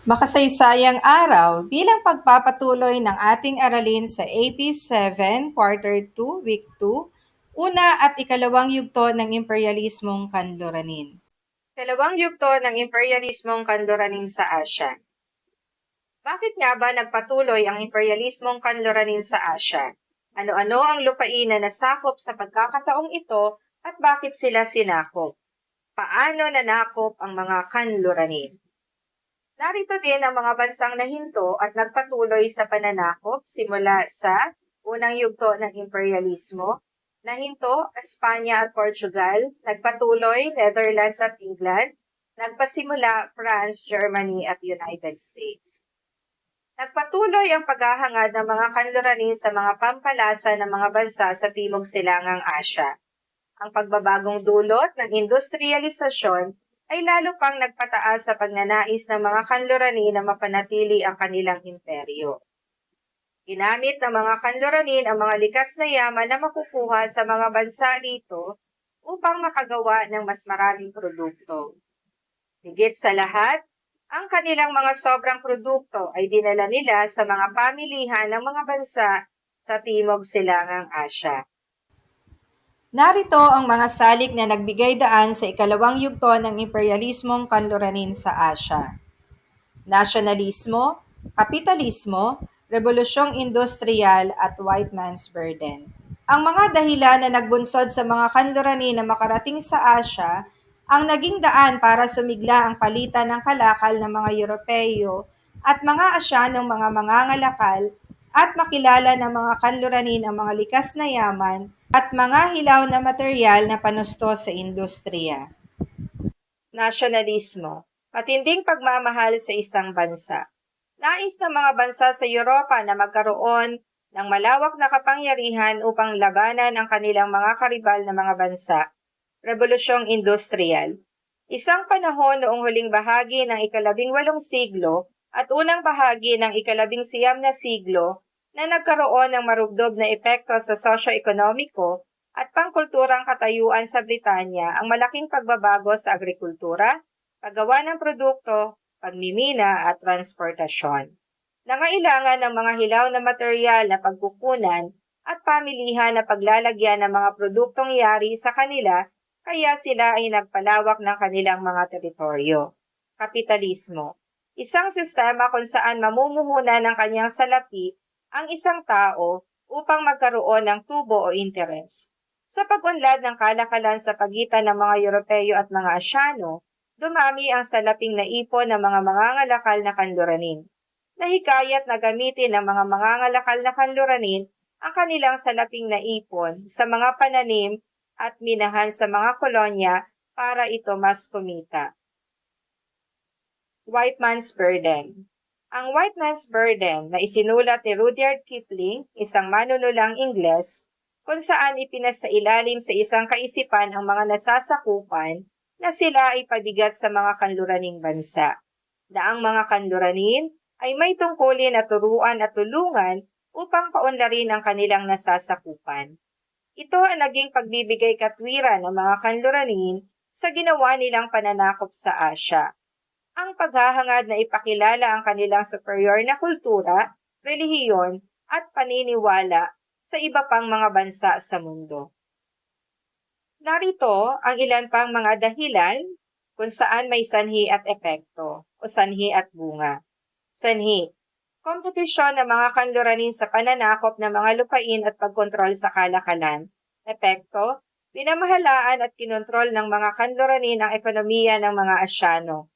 Makasaysayang araw bilang pagpapatuloy ng ating aralin sa AP7, Quarter 2, Week 2, una at ikalawang yugto ng imperialismong kanluranin. Ikalawang yugto ng imperialismong kanluranin sa Asya. Bakit nga ba nagpatuloy ang imperialismong kanluranin sa Asya? Ano-ano ang lupain na nasakop sa pagkakataong ito at bakit sila sinakop? Paano nanakop ang mga kanluranin? Narito din ang mga bansang nahinto at nagpatuloy sa pananakop simula sa unang yugto ng imperialismo. Nahinto, Espanya at Portugal, nagpatuloy, Netherlands at England, nagpasimula, France, Germany at United States. Nagpatuloy ang paghahangad ng mga kanluranin sa mga pampalasa ng mga bansa sa Timog Silangang Asya. Ang pagbabagong dulot ng industrialisasyon ay lalo pang nagpataas sa pagnanais ng mga kanluranin na mapanatili ang kanilang imperyo. Ginamit ng mga kanluranin ang mga likas na yaman na makukuha sa mga bansa rito upang makagawa ng mas maraming produkto. Higit sa lahat, ang kanilang mga sobrang produkto ay dinala nila sa mga pamilihan ng mga bansa sa Timog Silangang Asya. Narito ang mga salik na nagbigay daan sa ikalawang yugto ng imperialismong kanluranin sa Asya. Nasyonalismo, kapitalismo, revolusyong industrial at white man's burden. Ang mga dahilan na nagbunsod sa mga kanluranin na makarating sa Asya ang naging daan para sumigla ang palitan ng kalakal ng mga Europeo at mga Asyanong mga mangangalakal at makilala ng mga kanluranin ang mga likas na yaman at mga hilaw na materyal na panusto sa industriya. Nasyonalismo, matinding pagmamahal sa isang bansa. Nais ng mga bansa sa Europa na magkaroon ng malawak na kapangyarihan upang labanan ang kanilang mga karibal na mga bansa. Rebolusyong Industrial. Isang panahon noong huling bahagi ng ika-18 siglo at unang bahagi ng ika-19 na siglo na nagkaroon ng marubdob na epekto sa sosyo-ekonomiko at pangkulturang katayuan sa Britanya ang malaking pagbabago sa agrikultura, paggawa ng produkto, pagmimina at transportasyon. Nangailangan ng mga hilaw na materyal na pagkukunan at pamilihan na paglalagyan ng mga produktong yari sa kanila kaya sila ay nagpalawak ng kanilang mga teritoryo. Kapitalismo. Isang sistema kung saan mamumuhunan ng kanyang salapi ang isang tao upang magkaroon ng tubo o interes. Sa pag-unlad ng kalakalan sa pagitan ng mga Europeo at mga Asyano, dumami ang salaping naipon ng mga mangangalakal na kanluranin. Nahikayat na gamitin ng mga mangangalakal na kanluranin ang kanilang salaping naipon sa mga pananim at minahan sa mga kolonya para ito mas kumita. White Man's Burden. Ang White Man's Burden na isinulat ni Rudyard Kipling, isang manunulang Ingles, kung saan ipinasailalim sa isang kaisipan ang mga nasasakupan na sila ay pabigat sa mga kanluraning bansa, na ang mga kanluranin ay may tungkulin at turuan at tulungan upang paunlarin ang kanilang nasasakupan. Ito ang naging pagbibigay katwiran ng mga kanluranin sa ginawa nilang pananakop sa Asya. Ang paghahangad na ipakilala ang kanilang superior na kultura, relihiyon at paniniwala sa iba pang mga bansa sa mundo. Narito ang ilan pang mga dahilan kung saan may sanhi at epekto o sanhi at bunga. Sanhi. Kompetisyon ng mga kanluranin sa pananakop ng mga lupain at pagkontrol sa kalakalan. Epekto, pinamahalaan at kinontrol ng mga kanluranin ang ekonomiya ng mga Asyano.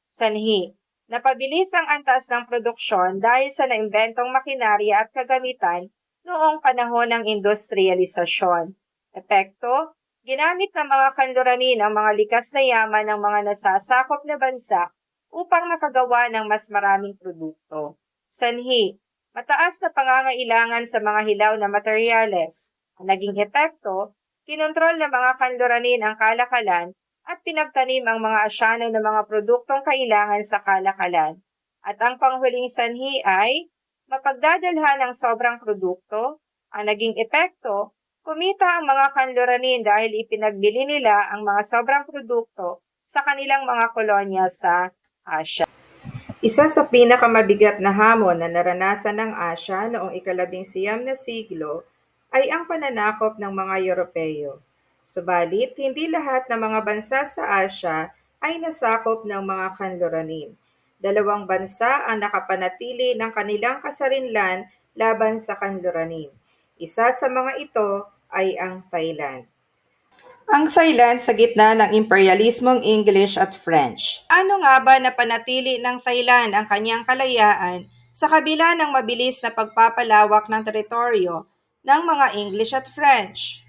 Sanhi, napabilis ang antas ng produksyon dahil sa naimbentong makinarya at kagamitan noong panahon ng industrialisasyon. Epekto, ginamit ng mga kanluranin ang mga likas na yaman ng mga nasasakop na bansa upang makagawa ng mas maraming produkto. Sanhi, mataas na pangangailangan sa mga hilaw na materyales. Ang naging epekto, kinontrol ng mga kanluranin ang kalakalan at pinagtanim ang mga Asyano ng mga produktong kailangan sa kalakalan. At ang panghuling sanhi ay mapagdadalhan ng sobrang produkto. Ang naging epekto, kumita ang mga kanluranin dahil ipinagbili nila ang mga sobrang produkto sa kanilang mga kolonya sa Asya. Isa sa pinakamabigat na hamon na naranasan ng Asya noong ika-19 na siglo ay ang pananakop ng mga Europeo. Subalit, hindi lahat ng mga bansa sa Asya ay nasakop ng mga kanluranin. Dalawang bansa ang nakapanatili ng kanilang kasarinlan laban sa kanluranin. Isa sa mga ito ay ang Thailand. Ang Thailand sa gitna ng imperialismong English at French. Ano nga ba napanatili ng Thailand ang kanyang kalayaan sa kabila ng mabilis na pagpapalawak ng teritoryo ng mga English at French?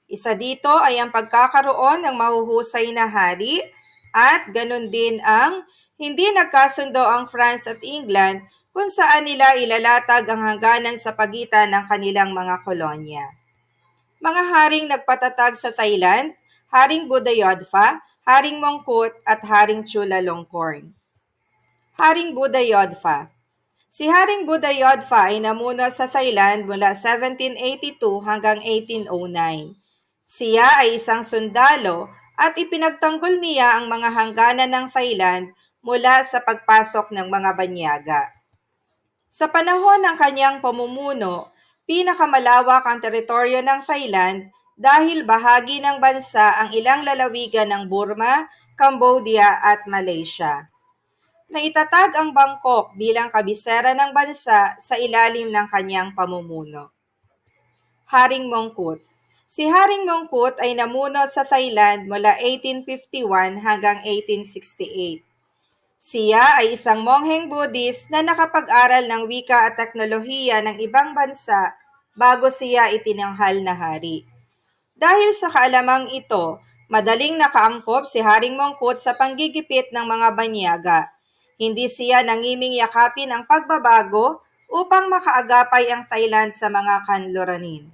Isa dito ay ang pagkakaroon ng mahuhusay na hari at ganun din ang hindi nagkasundo ang France at England kung saan nila ilalatag ang hangganan sa pagitan ng kanilang mga kolonya. Mga haring nagpatatag sa Thailand, Haring Budayodfa, Haring Mongkut at Haring Chulalongkorn. Haring Budayodfa. Si Haring Budayodfa ay namuno sa Thailand mula 1782 hanggang 1809. Siya ay isang sundalo at ipinagtanggol niya ang mga hangganan ng Thailand mula sa pagpasok ng mga banyaga. Sa panahon ng kanyang pamumuno, pinakamalawak ang teritoryo ng Thailand dahil bahagi ng bansa ang ilang lalawigan ng Burma, Cambodia at Malaysia. Naitatag ang Bangkok bilang kabisera ng bansa sa ilalim ng kanyang pamumuno. Haring Mongkut. Si Haring Mongkut ay namuno sa Thailand mula 1851 hanggang 1868. Siya ay isang mongheng Buddhist na nakapag-aral ng wika at teknolohiya ng ibang bansa bago siya itinanghal na hari. Dahil sa kaalamang ito, madaling nakaangkop si Haring Mongkut sa panggigipit ng mga banyaga. Hindi siya nangiming yakapin ang pagbabago upang makaagapay ang Thailand sa mga kanluranin.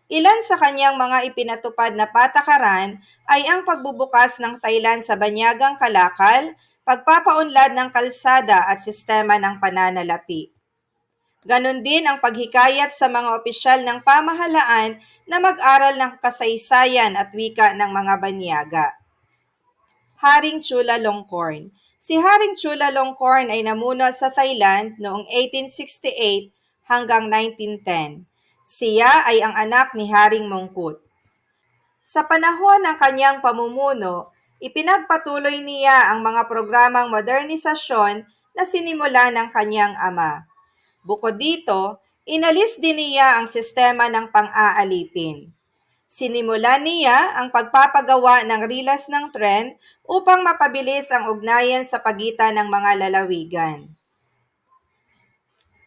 Ilan sa kanyang mga ipinatupad na patakaran ay ang pagbubukas ng Thailand sa banyagang kalakal, pagpapaunlad ng kalsada at sistema ng pananalapi. Ganon din ang paghikayat sa mga opisyal ng pamahalaan na mag-aral ng kasaysayan at wika ng mga banyaga. Haring Chulalongkorn. Si Haring Chulalongkorn ay namuno sa Thailand noong 1868 hanggang 1910. Siya ay ang anak ni Haring Mongkut. Sa panahon ng kanyang pamumuno, ipinagpatuloy niya ang mga programang modernisasyon na sinimula ng kanyang ama. Bukod dito, inalis din niya ang sistema ng pang-aalipin. Sinimulan niya ang pagpapagawa ng rilas ng tren upang mapabilis ang ugnayan sa pagitan ng mga lalawigan.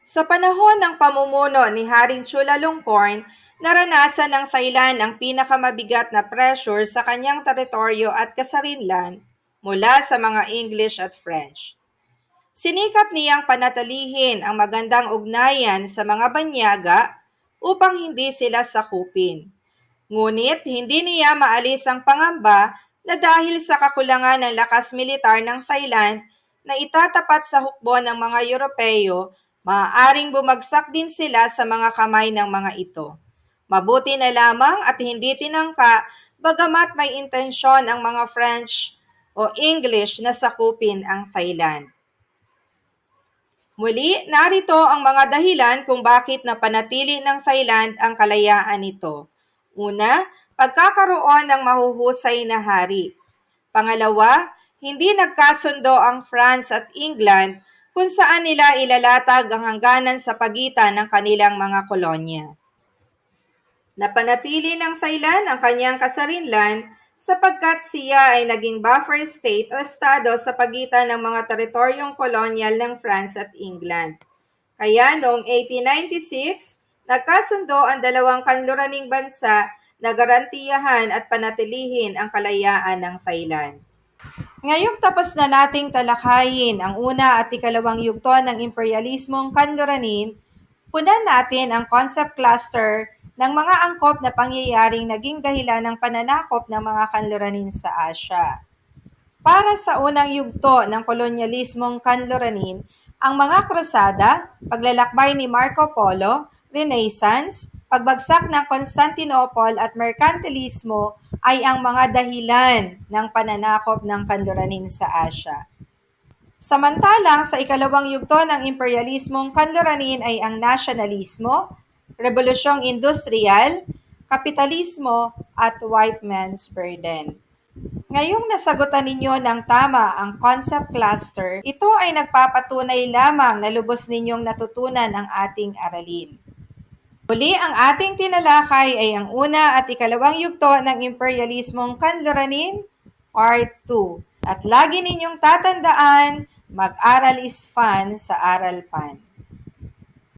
Sa panahon ng pamumuno ni Haring Chulalongkorn, naranasan ng Thailand ang pinakamabigat na pressure sa kanyang teritoryo at kasarinlan mula sa mga English at French. Sinikap niyang panatilihin ang magandang ugnayan sa mga banyaga upang hindi sila sakupin. Ngunit hindi niya maalis ang pangamba na dahil sa kakulangan ng lakas militar ng Thailand na itatapat sa hukbo ng mga Europeo, maaaring bumagsak din sila sa mga kamay ng mga ito. Mabuti na lamang at hindi tinangka bagamat may intensyon ang mga French o English na sakupin ang Thailand. Muli, narito ang mga dahilan kung bakit napanatili ng Thailand ang kalayaan nito. Una, pagkakaroon ng mahuhusay na hari. Pangalawa, hindi nagkasundo ang France at England kung saan nila ilalatag ang hangganan sa pagitan ng kanilang mga kolonya. Napanatili ng Thailand ang kanyang kasarinlan sapagkat siya ay naging buffer state o estado sa pagitan ng mga teritoryong kolonyal ng France at England. Kaya noong 1896, nagkasundo ang dalawang kanluraning bansa na garantiyahan at panatilihin ang kalayaan ng Thailand. Ngayong tapos na nating talakayin ang una at ikalawang yugto ng imperialismong kanluranin, punan natin ang concept cluster ng mga angkop na pangyayaring naging dahilan ng pananakop ng mga kanluranin sa Asya. Para sa unang yugto ng kolonyalismong kanluranin, ang mga krusada, paglalakbay ni Marco Polo, Renaissance, pagbagsak ng Constantinople at merkantilismo ay ang mga dahilan ng pananakop ng kanluranin sa Asya. Samantalang sa ikalawang yugto ng imperyalismong kanluranin ay ang nasyonalismo, rebolusyong industrial, kapitalismo, at white man's burden. Ngayong nasagutan ninyo ng tama ang concept cluster, ito ay nagpapatunay lamang na lubos ninyong natutunan ang ating aralin. Muli ang ating tinalakay ay ang una at ikalawang yugto ng imperyalismong kanluranin, Part 2. At lagi ninyong tatandaan, mag-aral is fun sa Aral Pan.